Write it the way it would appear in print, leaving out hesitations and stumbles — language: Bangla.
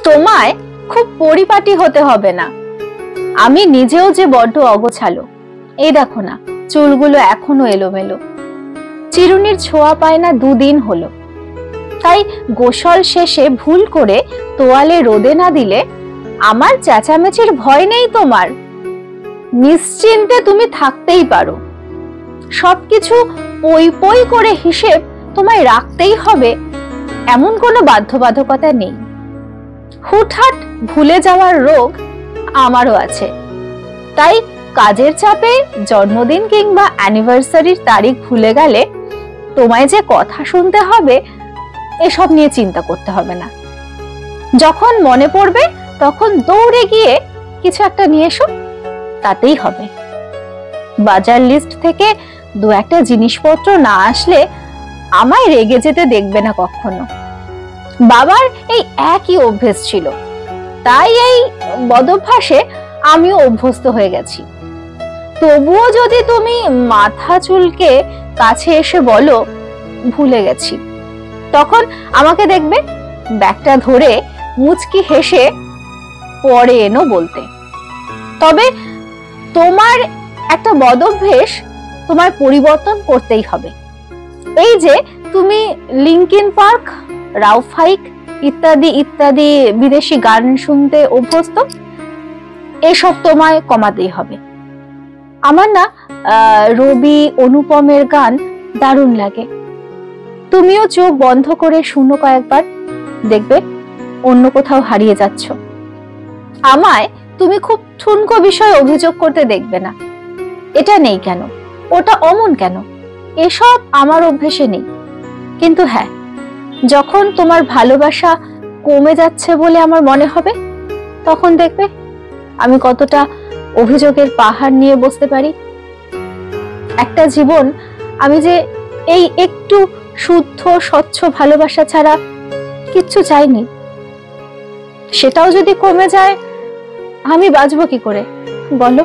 তোমায় খুব পরিপাটি হতে হবে না। আমি নিজেও যে বড্ড অগোছালো। এই দেখো না, চুলগুলো এখনো এলোমেলো। চিরুনির ছোঁয়া পায় না 2 দিন হলো। তাই গোসল শেষে ভুল করে তোয়ালে রোদে না দিলে আমার চেঁচামেচির ভয় নেই তোমার। নিশ্চিন্তে তুমি থাকতেই পারো। সবকিছু পই পই করে হিসেব তোমায় রাখতেই হবে এমন কোনো বাধ্যবাধকতা নেই। হুটহাট ভুলে যাওয়ার রোগ আমারও আছে। তাই কাজের চাপে জন্মদিন কিংবা অ্যানিভার্সারির তারিখ ভুলে গেলে তোমায় যে কথা শুনতে হবে এসব নিয়ে চিন্তা করতে হবে না। যখন মনে পড়বে তখন দৌড়ে গিয়ে কিছু একটা নিয়ে এসো, তাতেই হবে। বাজার লিস্ট থেকে 2-1টা জিনিসপত্র না আসলে আমায় রেগে যেতে দেখবে না কখনো। বাবার এই একই অভ্যেস ছিল, তাই এই বদভ্যাসে আমিও অভ্যস্ত হয়ে গেছি। তবুও যদি তুমি মাথা চুলকে কাছে এসে বলো ভুলে গেছি, তখন আমাকে দেখবে ব্যাগটা ধরে মুচকি হেসে পরে এনো বলতে। তবে তোমার একটা বদভ্যাস তোমার পরিবর্তন করতেই হবে। এই যে তুমি লিঙ্কিন পার্ক, রাউফ হাইক ইত্যাদি ইত্যাদি বিদেশি গান শুনতে অভ্যস্ত, এসব তোমায় কমাতেই হবে। আমার না রবি অনুপমের গান দারুণ লাগে। তুমিও চোখ বন্ধ করে শুনো কয়েকবার, দেখবে অন্য কোথাও হারিয়ে যাচ্ছ। আমায় তুমি খুব ঠুনকো বিষয়ে অভিযোগ করতে দেখবে না। এটা নেই কেন, ওটা অমন কেন, এসব আমার অভ্যেসে নেই। কিন্তু হ্যাঁ, যখন তোমার ভালোবাসা কমে যাচ্ছে বলে আমার মনে হবে, তখন দেখবে আমি কতটা অভিযোগের পাহাড় নিয়ে বসতে পারি। একটা জীবন আমি যে এই একটু শুদ্ধ স্বচ্ছ ভালোবাসা ছাড়া কিচ্ছু চাইনি, সেটাও যদি কমে যায় আমি বাঁচবো কি করে বলো?